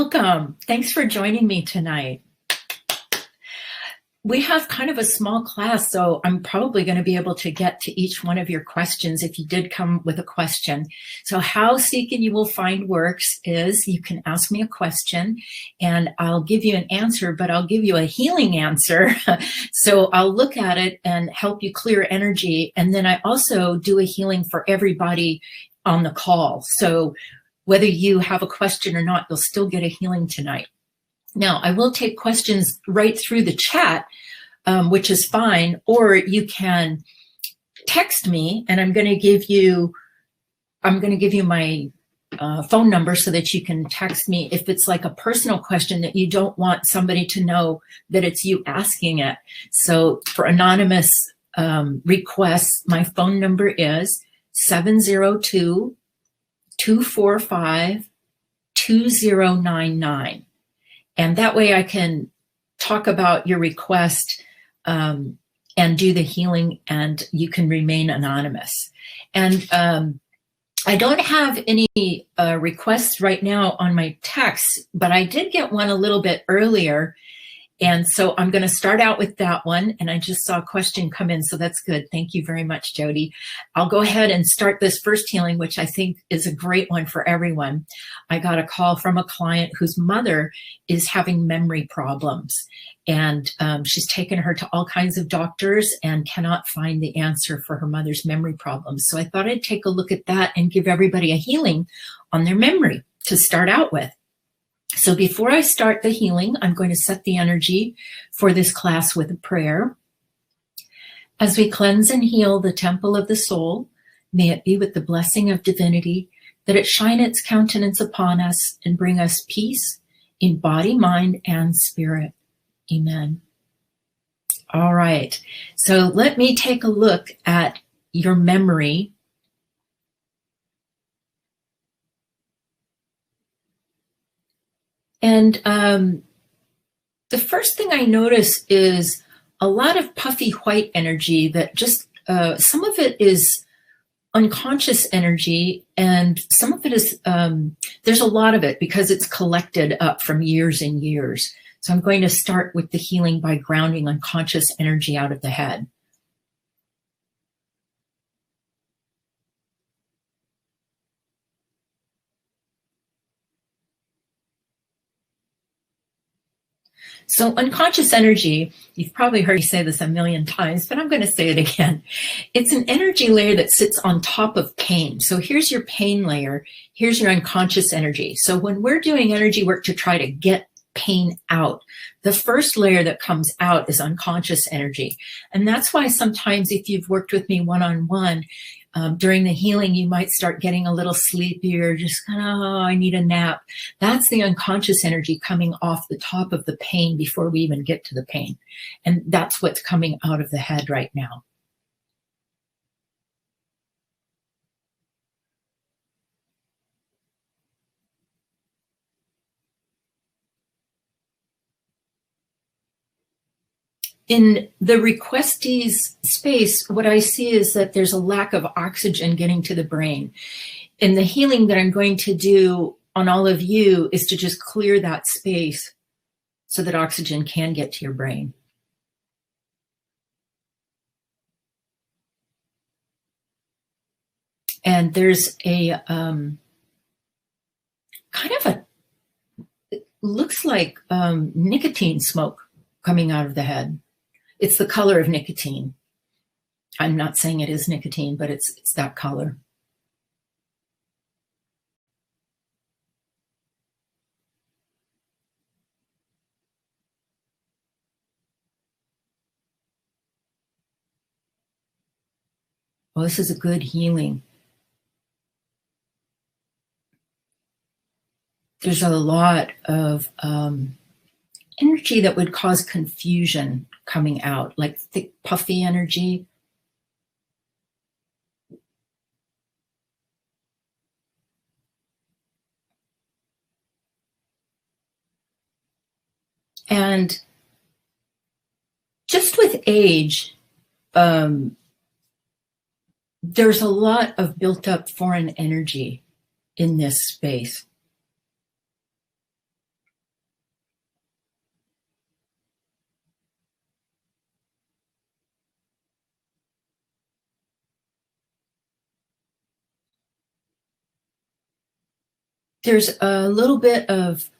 Welcome. Thanks for joining me tonight. We have kind of a small class, so I'm probably going to be able to get to each one of your questions if you did come with a question. So how Seek and You Will Find works is you can ask me a question and I'll give you an answer, but I'll give you a healing answer. So I'll look at it and help you clear energy. And then I also do a healing for everybody on the call. So whether you have a question or not, you'll still get a healing tonight. Now, I will take questions right through the chat, which is fine, or you can text me, and I'm going to give you my phone number so that you can text me if it's like a personal question that you don't want somebody to know that it's you asking it. So for anonymous requests, my phone number is 702-245-2099. And that way I can talk about your request and do the healing, and you can remain anonymous. And I don't have any requests right now on my text, but I did get one a little bit earlier. And so I'm going to start out with that one. And I just saw a question come in, so that's good. Thank you very much, Jody. I'll go ahead and start this first healing, which I think is a great one for everyone. I got a call from a client whose mother is having memory problems. And she's taken her to all kinds of doctors and cannot find the answer for her mother's memory problems. So I thought I'd take a look at that and give everybody a healing on their memory to start out with. So before I start the healing, I'm going to set the energy for this class with a prayer. As we cleanse and heal the temple of the soul, may it be with the blessing of divinity, that it shine its countenance upon us and bring us peace in body, mind, and spirit. Amen. All right. So let me take a look at your memory. And the first thing I notice is a lot of puffy white energy that just, some of it is unconscious energy, and some of it is, there's a lot of it because it's collected up from years and years. So I'm going to start with the healing by grounding unconscious energy out of the head. So unconscious energy, you've probably heard me say this a million times, but I'm going to say it again. It's an energy layer that sits on top of pain. So here's your pain layer. Here's your unconscious energy. So when we're doing energy work to try to get pain out, the first layer that comes out is unconscious energy. And that's why sometimes if you've worked with me one-on-one, during the healing, you might start getting a little sleepier, just kind of, oh, I need a nap. That's the unconscious energy coming off the top of the pain before we even get to the pain. And that's what's coming out of the head right now. In the requestee's space, what I see is that there's a lack of oxygen getting to the brain. And the healing that I'm going to do on all of you is to just clear that space so that oxygen can get to your brain. And there's a kind of a, it looks like nicotine smoke coming out of the head. It's the color of nicotine. I'm not saying it is nicotine, but it's that color. Well, this is a good healing. There's a lot of energy that would cause confusion coming out, like thick, puffy energy. And just with age, there's a lot of built up foreign energy in this space. There's a little bit of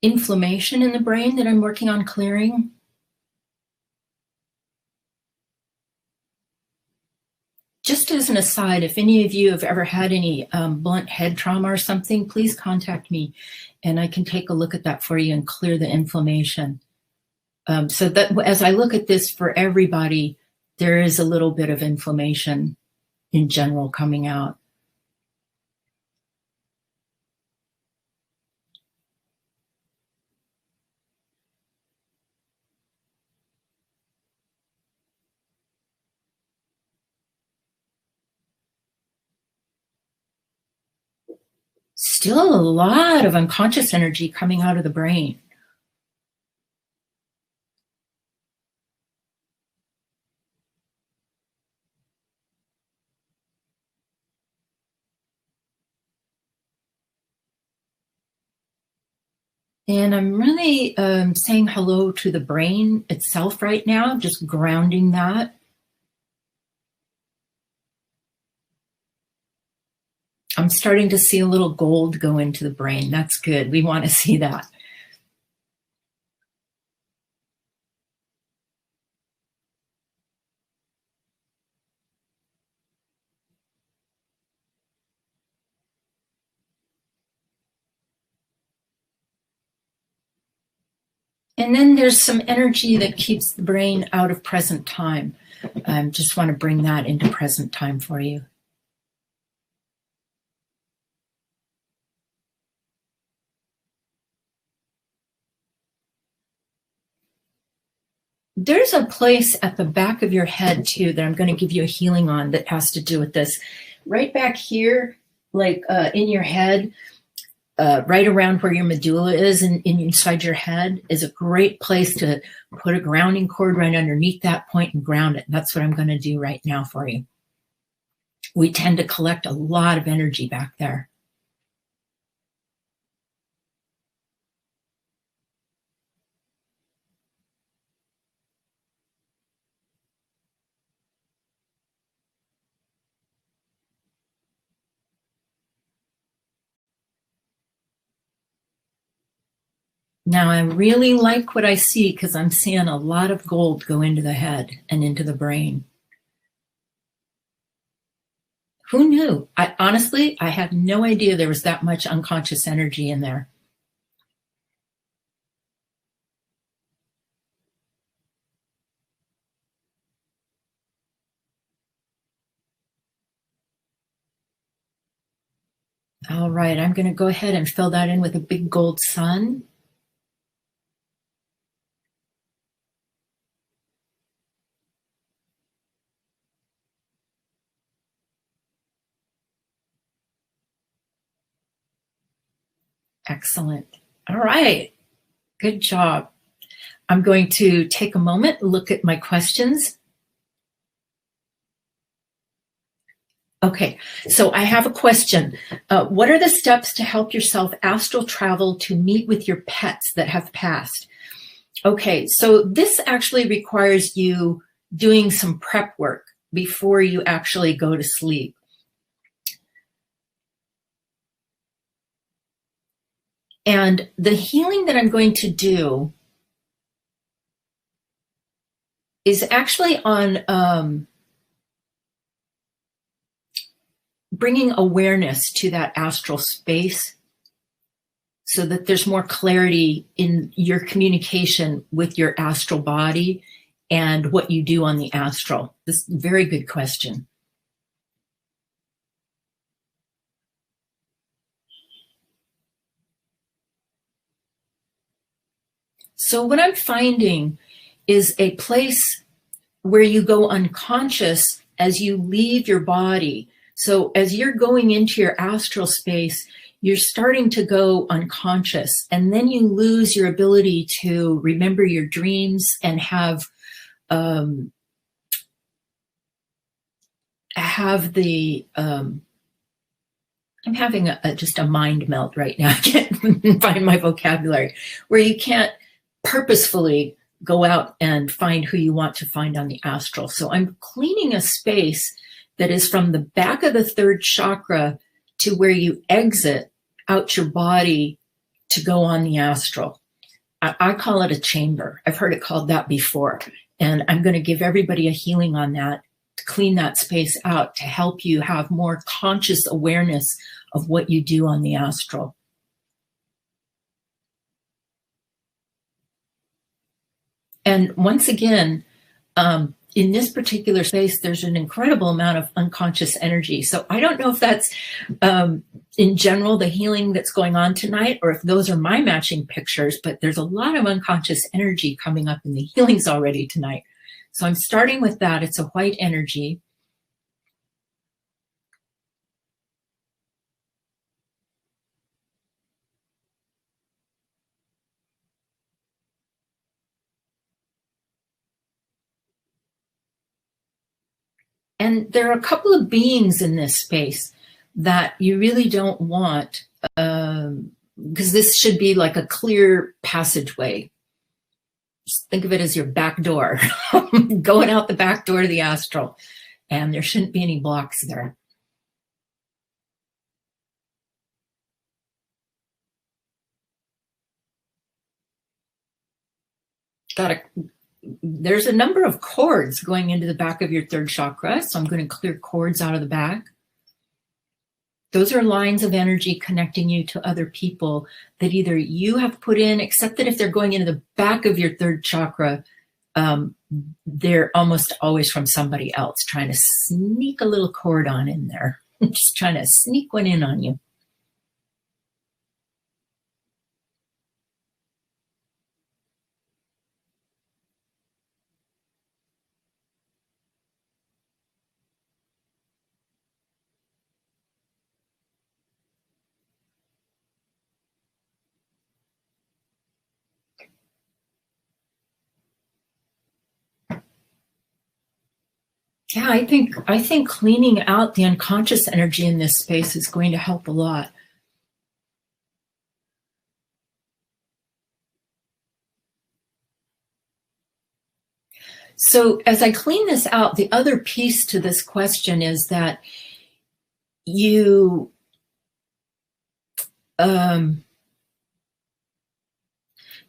inflammation in the brain that I'm working on clearing. Just as an aside, if any of you have ever had any blunt head trauma or something, please contact me and I can take a look at that for you and clear the inflammation. So that as I look at this for everybody, there is a little bit of inflammation in general coming out. Still a lot of unconscious energy coming out of the brain. And I'm really saying hello to the brain itself right now, just grounding that. I'm starting to see a little gold go into the brain. That's good. We want to see that. And then there's some energy that keeps the brain out of present time. Just want to bring that into present time for you. There's a place at the back of your head too that I'm going to give you a healing on that has to do with this. Right back here, like in your head, right around where your medulla is and inside your head is a great place to put a grounding cord right underneath that point and ground it. That's what I'm going to do right now for you. We tend to collect a lot of energy back there. Now, I really like what I see because I'm seeing a lot of gold go into the head and into the brain. Who knew? Honestly, I had no idea there was that much unconscious energy in there. All right, I'm going to go ahead and fill that in with a big gold sun. Excellent. All right. Good job. I'm going to take a moment and look at my questions. Okay, so I have a question. What are the steps to help yourself astral travel to meet with your pets that have passed? Okay, so this actually requires you doing some prep work before you actually go to sleep. And the healing that I'm going to do is actually on bringing awareness to that astral space so that there's more clarity in your communication with your astral body and what you do on the astral. This is a very good question. So what I'm finding is a place where you go unconscious as you leave your body. So as you're going into your astral space, you're starting to go unconscious, and then you lose your ability to remember your dreams and have the I'm having just a mind melt right now. I can't find my vocabulary, where you can't purposefully go out and find who you want to find on the astral. So I'm cleaning a space that is from the back of the third chakra to where you exit out your body to go on the astral. I call it a chamber. I've heard it called that before. And I'm going to give everybody a healing on that, to clean that space out, to help you have more conscious awareness of what you do on the astral. And once again, in this particular space, there's an incredible amount of unconscious energy. So I don't know if that's in general the healing that's going on tonight, or if those are my matching pictures, but there's a lot of unconscious energy coming up in the healings already tonight. So I'm starting with that. It's a white energy. And there are a couple of beings in this space that you really don't want, because this should be like a clear passageway. Just think of it as your back door, going out the back door to the astral, and there shouldn't be any blocks there. There's a number of cords going into the back of your third chakra, so I'm going to clear cords out of the back. Those are lines of energy connecting you to other people that either you have put in, except that if they're going into the back of your third chakra, they're almost always from somebody else trying to sneak a little cord on in there, just trying to sneak one in on you. Yeah, I think cleaning out the unconscious energy in this space is going to help a lot. So as I clean this out, the other piece to this question is that you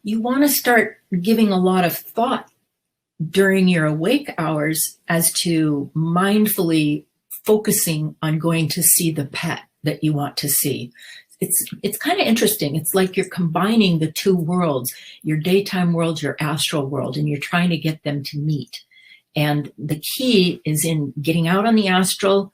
you want to start giving a lot of thought during your awake hours as to mindfully focusing on going to see the pet that you want to see. It's kind of interesting. It's like you're combining the two worlds, your daytime world, your astral world, and you're trying to get them to meet. And the key is in getting out on the astral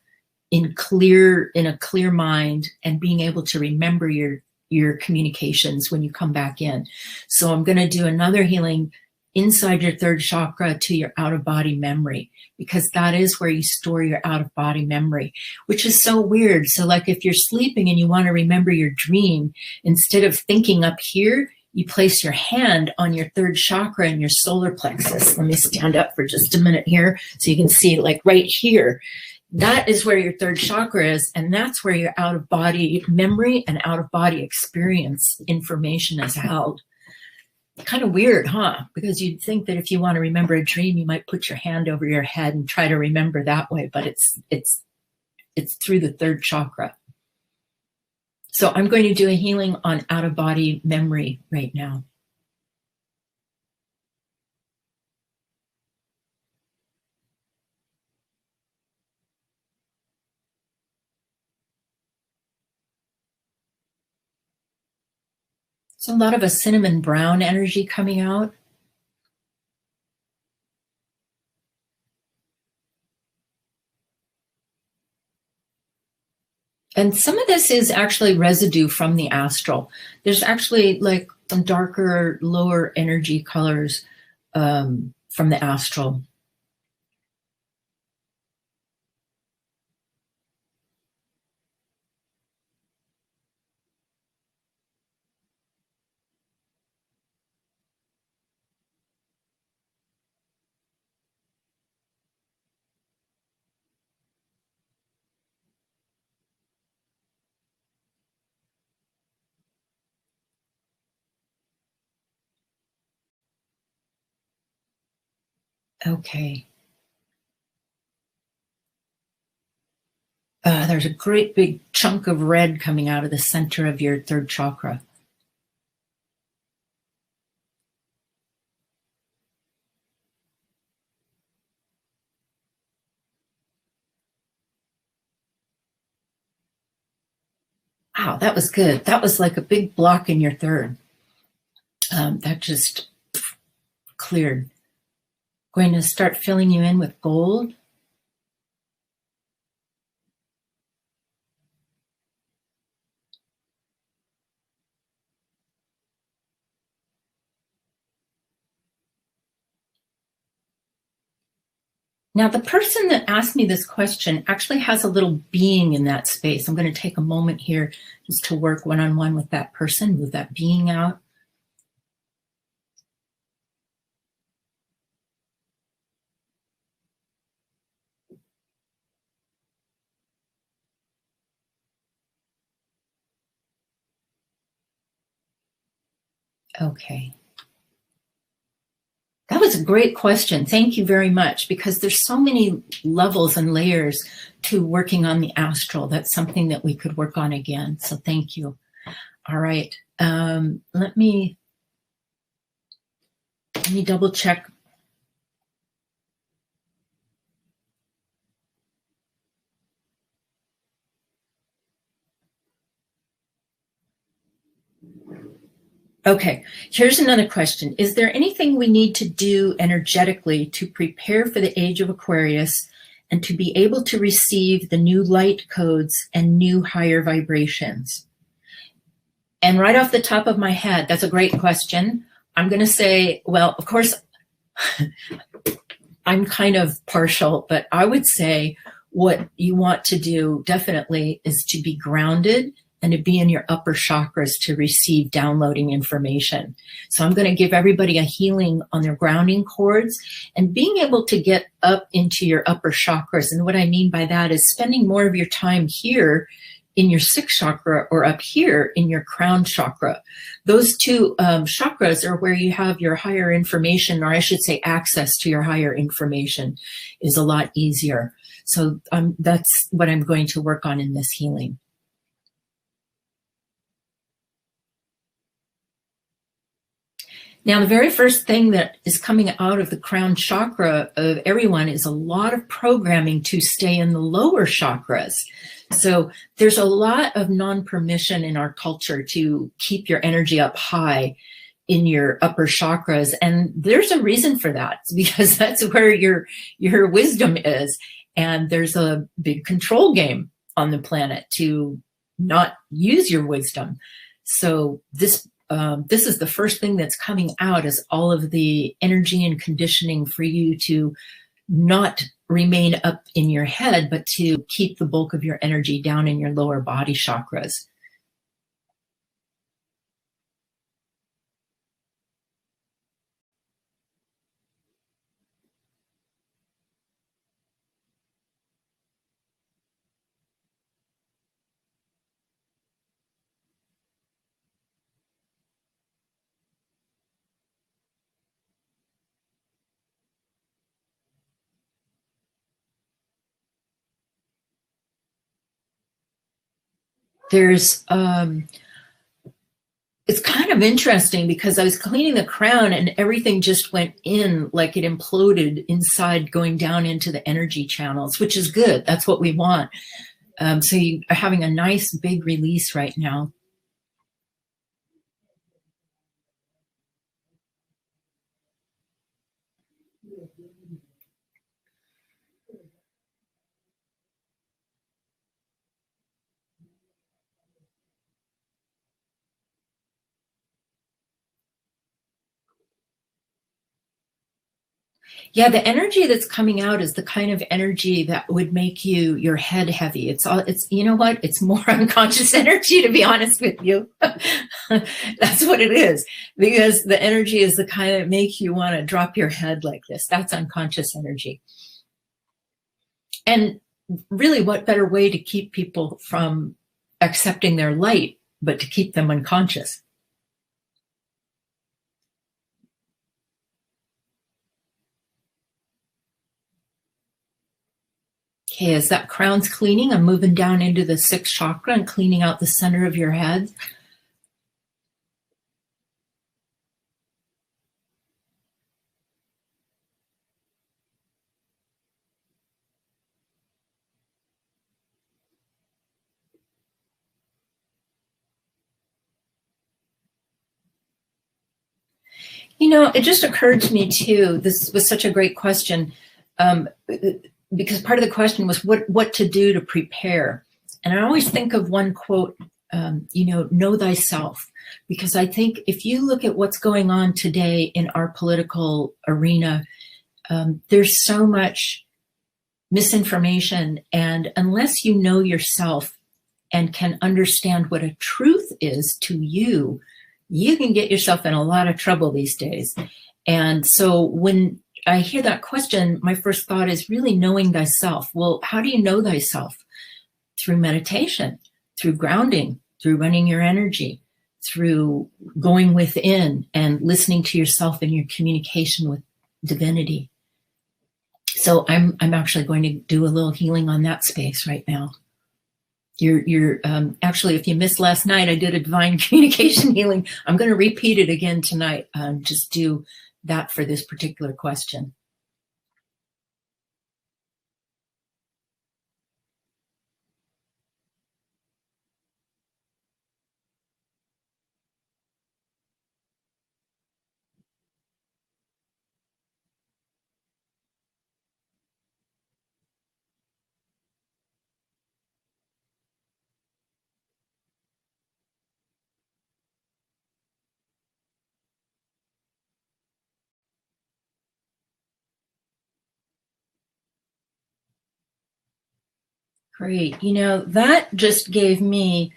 in a clear mind, and being able to remember your communications when you come back in. So I'm going to do another healing inside your third chakra to your out-of-body memory, because that is where you store your out-of-body memory, which is so weird. So like if you're sleeping and you want to remember your dream, instead of thinking up here, you place your hand on your third chakra in your solar plexus. Let me stand up for just a minute here so you can see, like right here. That is where your third chakra is, and that's where your out-of-body memory and out-of-body experience information is held. Kind of weird, huh? Because you'd think that if you want to remember a dream, you might put your hand over your head and try to remember that way, but it's through the third chakra. So I'm going to do a healing on out-of-body memory right now. So a lot of a cinnamon brown energy coming out. And some of this is actually residue from the astral. There's actually like some darker, lower energy colors from the astral. Okay. there's a great big chunk of red coming out of the center of your third chakra. Wow, that was good. That was like a big block in your third. That just cleared. Going to start filling you in with gold. Now, the person that asked me this question actually has a little being in that space. I'm going to take a moment here just to work one-on-one with that person, move that being out. Okay. That was a great question. Thank you very much, because there's so many levels and layers to working on the astral. That's something that we could work on again. So thank you. All right. Let me double check. Okay, here's another question. Is there anything we need to do energetically to prepare for the age of Aquarius and to be able to receive the new light codes and new higher vibrations? And right off the top of my head, that's a great question. I'm going to say, well, of course, I'm kind of partial, but I would say what you want to do definitely is to be grounded and to be in your upper chakras to receive downloading information. So I'm going to give everybody a healing on their grounding cords and being able to get up into your upper chakras. And what I mean by that is spending more of your time here in your sixth chakra or up here in your crown chakra. Those two chakras are where you have your higher information, or I should say access to your higher information is a lot easier. So that's what I'm going to work on in this healing. Now, the very first thing that is coming out of the crown chakra of everyone is a lot of programming to stay in the lower chakras. So there's a lot of non-permission in our culture to keep your energy up high in your upper chakras. And there's a reason for that, because that's where your wisdom is. And there's a big control game on the planet to not use your wisdom. So this is the first thing that's coming out, is all of the energy and conditioning for you to not remain up in your head, but to keep the bulk of your energy down in your lower body chakras. There's it's kind of interesting, because I was cleaning the crown and everything just went in, like it imploded inside, going down into the energy channels, which is good. That's what we want. So you are having a nice big release right now. Yeah, the energy that's coming out is the kind of energy that would make your head heavy. It's you know what? It's more unconscious energy, to be honest with you. That's what it is, because the energy is the kind that makes you want to drop your head like this. That's unconscious energy. And really, what better way to keep people from accepting their light, but to keep them unconscious? Okay, as that crown's cleaning, I'm moving down into the sixth chakra and cleaning out the center of your head. You know, it just occurred to me too, this was such a great question, because part of the question was what to do to prepare. And I always think of one quote, know thyself, because I think if you look at what's going on today in our political arena, there's so much misinformation. And unless you know yourself and can understand what a truth is to you, you can get yourself in a lot of trouble these days. And so when I hear that question, my first thought is really knowing thyself. Well, how do you know thyself? Through meditation, through grounding, through running your energy, through going within and listening to yourself in your communication with divinity. So I'm actually going to do a little healing on that space right now. You're actually, if you missed last night, I did a divine communication healing. I'm going to repeat it again tonight. Just do that for this particular question. Great. You know, that just gave me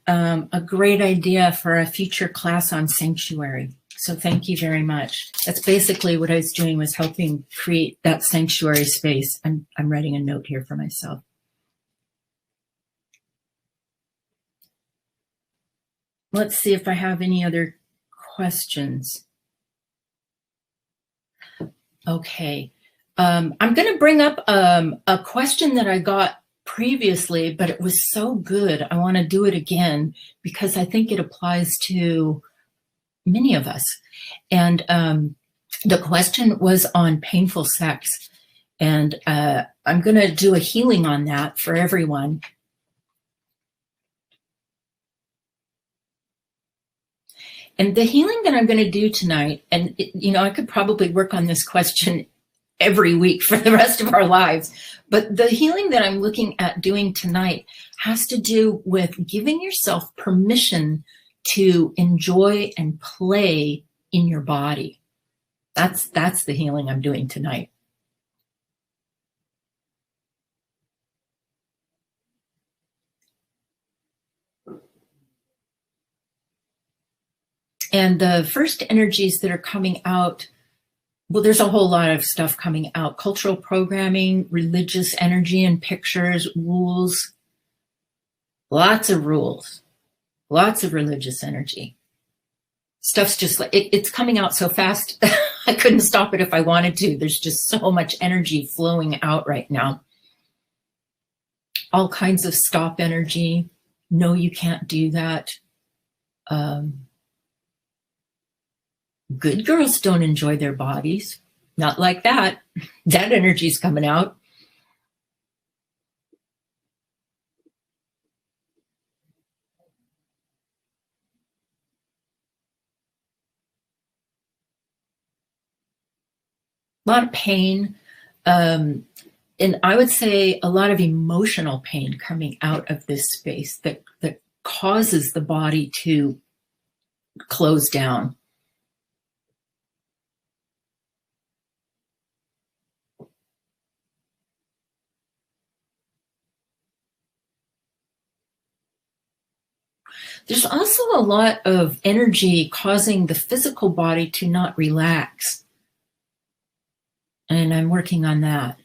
a great idea for a future class on sanctuary. So thank you very much. That's basically what I was doing, was helping create that sanctuary space. I'm writing a note here for myself. Let's see if I have any other questions. Okay. I'm going to bring up a question that I got previously, but it was so good. I want to do it again because I think it applies to many of us. And the question was on painful sex. And I'm going to do a healing on that for everyone. And the healing that I'm going to do tonight, and I could probably work on this question every week for the rest of our lives, but the healing that I'm looking at doing tonight has to do with giving yourself permission to enjoy and play in your body. That's the healing I'm doing tonight. And the first energies that are coming out, well, there's a whole lot of stuff coming out: cultural programming, religious energy and pictures, rules, lots of rules, lots of religious energy. Stuff's just like, it's coming out so fast. I couldn't stop it if I wanted to. There's just so much energy flowing out right now. All kinds of stop energy. No, you can't do that. Good girls don't enjoy their bodies. Not like that. That energy's coming out. A lot of pain. And I would say a lot of emotional pain coming out of this space that causes the body to close down. There's also a lot of energy causing the physical body to not relax. And I'm working on that.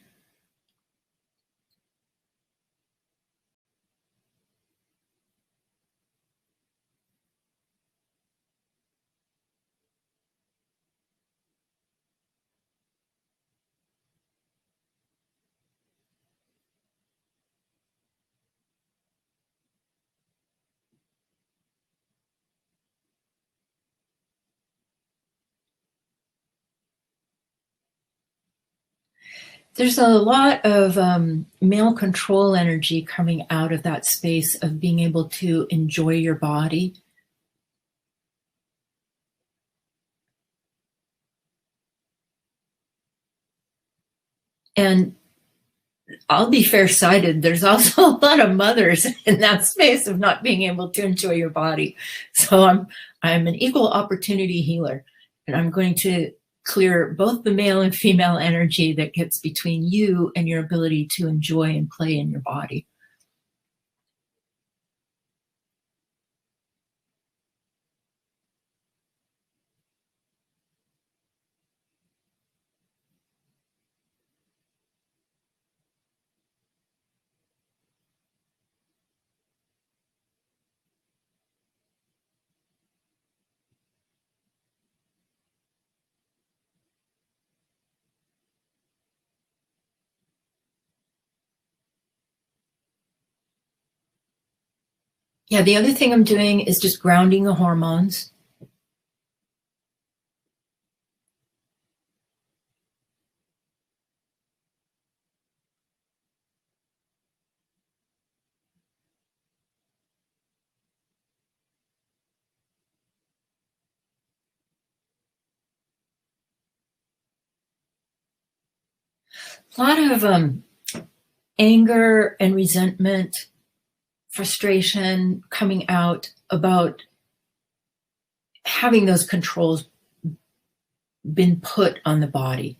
There's a lot of male control energy coming out of that space of being able to enjoy your body. And I'll be fair-sighted. There's also a lot of mothers in that space of not being able to enjoy your body. So I'm an equal opportunity healer, and I'm going to clear both the male and female energy that gets between you and your ability to enjoy and play in your body. Yeah, the other thing I'm doing is just grounding the hormones. A lot of anger and resentment, frustration coming out about having those controls been put on the body.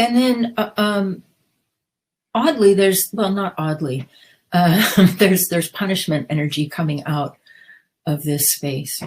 And then oddly, not oddly, there's punishment energy coming out of this space.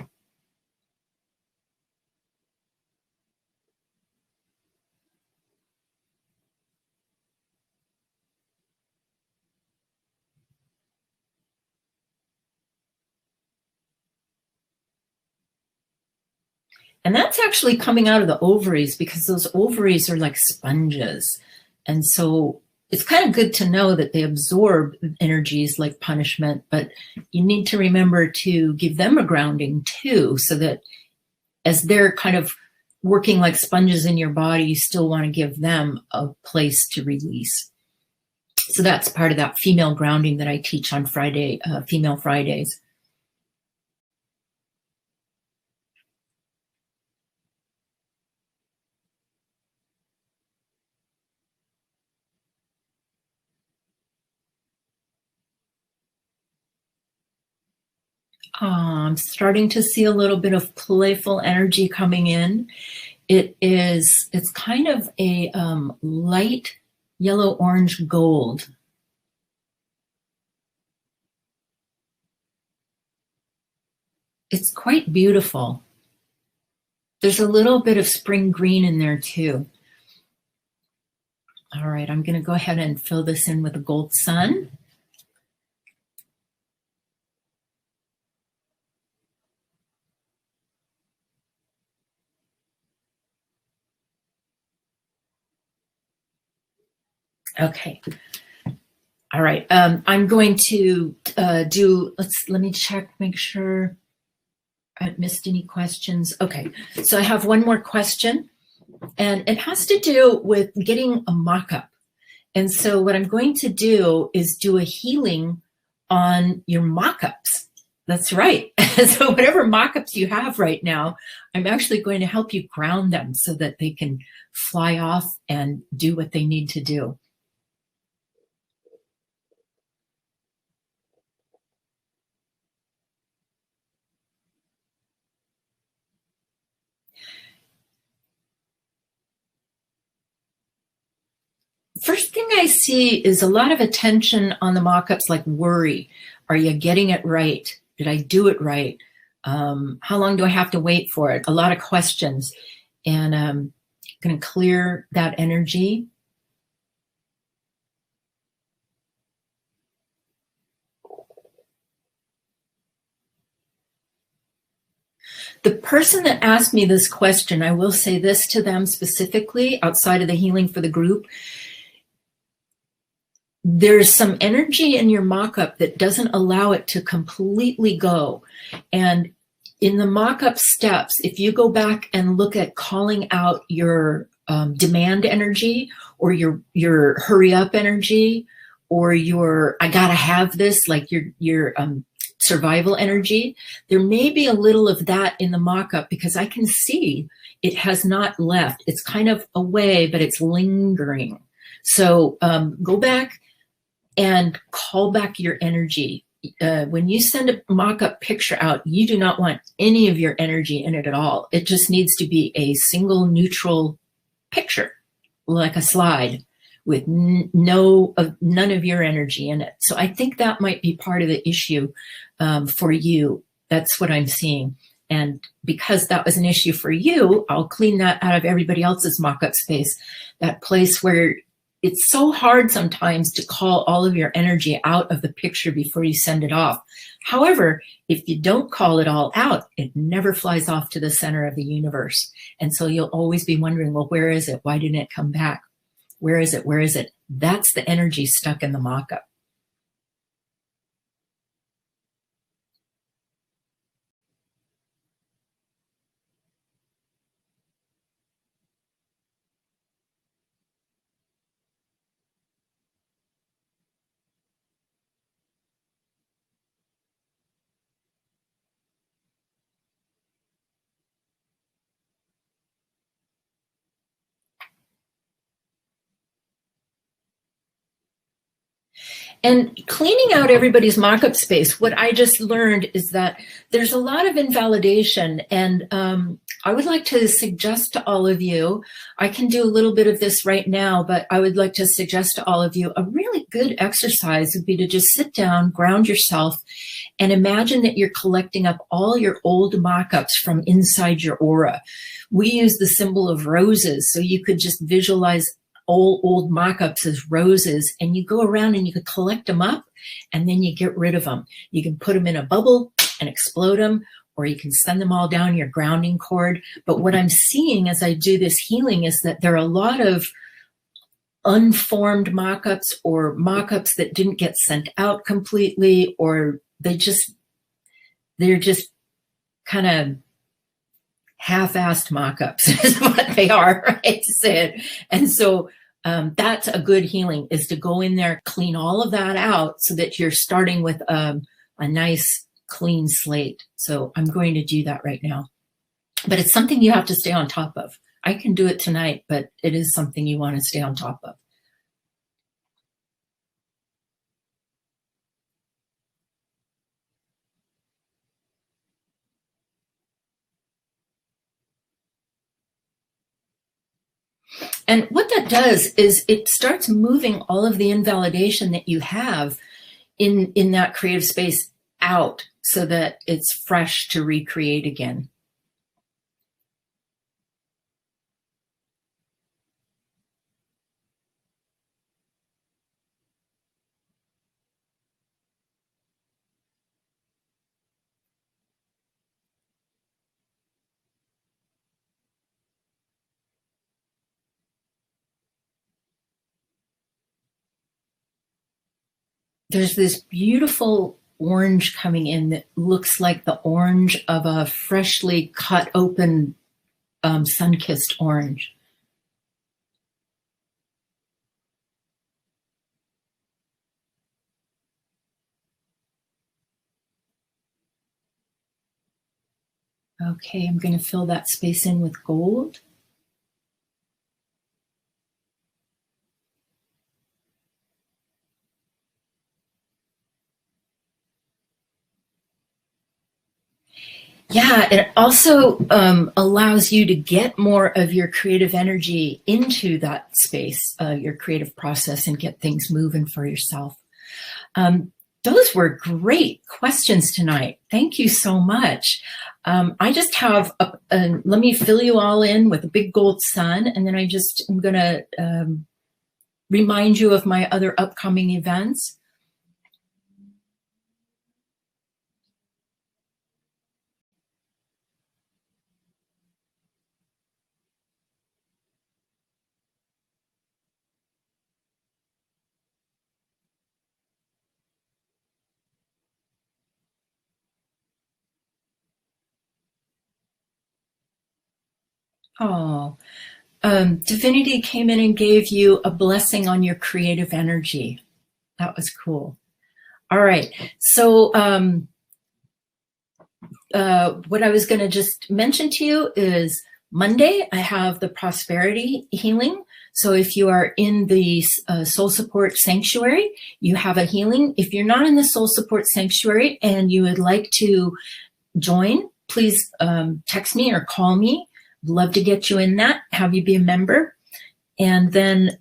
And that's actually coming out of the ovaries, because those ovaries are like sponges. And so it's kind of good to know that they absorb energies like punishment, but you need to remember to give them a grounding too, so that as they're kind of working like sponges in your body, you still want to give them a place to release. So that's part of that female grounding that I teach on Female Fridays. I'm starting to see a little bit of playful energy coming in. It's kind of a light yellow, orange, gold. It's quite beautiful. There's a little bit of spring green in there too. All right, I'm going to go ahead and fill this in with a gold sun. Okay. All right. I'm going to let me check, make sure I haven't missed any questions. Okay. So I have one more question, and it has to do with getting a mock-up. And so what I'm going to do is do a healing on your mock-ups. That's right. So whatever mock-ups you have right now, I'm actually going to help you ground them so that they can fly off and do what they need to do. First thing I see is a lot of attention on the mock-ups, like worry. Are you getting it right? Did I do it right? How long do I have to wait for it? A lot of questions. And I'm going to clear that energy. The person that asked me this question, I will say this to them specifically outside of the healing for the group. There's some energy in your mock-up that doesn't allow it to completely go. And in the mock-up steps, if you go back and look at calling out your demand energy, or your hurry up energy, or your I gotta have this, like your survival energy, there may be a little of that in the mock-up, because I can see it has not left. It's kind of away, but it's lingering. So go back and call back your energy. When you send a mock-up picture out, you do not want any of your energy in it at all. It just needs to be a single neutral picture, like a slide, with none of your energy in it. So I think that might be part of the issue for you. That's what I'm seeing. And because that was an issue for you, I'll clean that out of everybody else's mock-up space, that place where it's so hard sometimes to call all of your energy out of the picture before you send it off. However, if you don't call it all out, it never flies off to the center of the universe. And so you'll always be wondering, well, where is it? Why didn't it come back? Where is it? Where is it? That's the energy stuck in the mock-up. And cleaning out everybody's mock-up space, what I just learned is that there's a lot of invalidation. And I would like to suggest to all of you, I can do a little bit of this right now, but I would like to suggest to all of you, a really good exercise would be to just sit down, ground yourself, and imagine that you're collecting up all your old mock-ups from inside your aura. We use the symbol of roses, so you could just visualize old mock-ups as roses, and you go around and you could collect them up, and then you get rid of them. You can put them in a bubble and explode them, or you can send them all down your grounding cord. But what I'm seeing as I do this healing is that there are a lot of unformed mock-ups, or mock-ups that didn't get sent out completely, or they're just kind of half-assed mock-ups is what they are, right, to say it. And so that's a good healing, is to go in there, clean all of that out so that you're starting with a nice clean slate. So I'm going to do that right now. But it's something you have to stay on top of. I can do it tonight, but it is something you want to stay on top of. And what that does is it starts moving all of the invalidation that you have in that creative space out, so that it's fresh to recreate again. There's this beautiful orange coming in that looks like the orange of a freshly cut open sun-kissed orange. Okay, I'm going to fill that space in with gold. Yeah, it also allows you to get more of your creative energy into that space, your creative process, and get things moving for yourself. Those were great questions tonight. Thank you so much. I just have, let me fill you all in with a big gold sun, and then I'm going to remind you of my other upcoming events. Oh, Divinity came in and gave you a blessing on your creative energy. That was cool. All right. So what I was going to just mention to you is Monday, I have the prosperity healing. So if you are in the Soul Support Sanctuary, you have a healing. If you're not in the Soul Support Sanctuary and you would like to join, please text me or call me. I'd love to get you in that, have you be a member. And then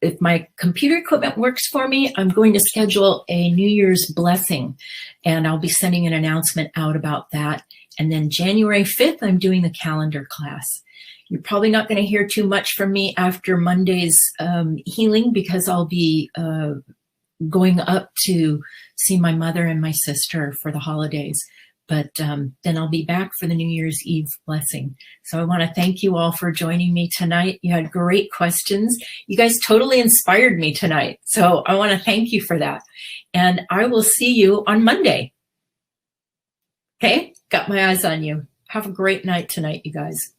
if my computer equipment works for me, I'm going to schedule a New Year's blessing, and I'll be sending an announcement out about that. And then January 5th, I'm doing the calendar class. You're probably not going to hear too much from me after Monday's healing, because I'll be going up to see my mother and my sister for the holidays. But then I'll be back for the New Year's Eve blessing. So I want to thank you all for joining me tonight. You had great questions. You guys totally inspired me tonight. So I want to thank you for that. And I will see you on Monday. Okay? Got my eyes on you. Have a great night tonight, you guys.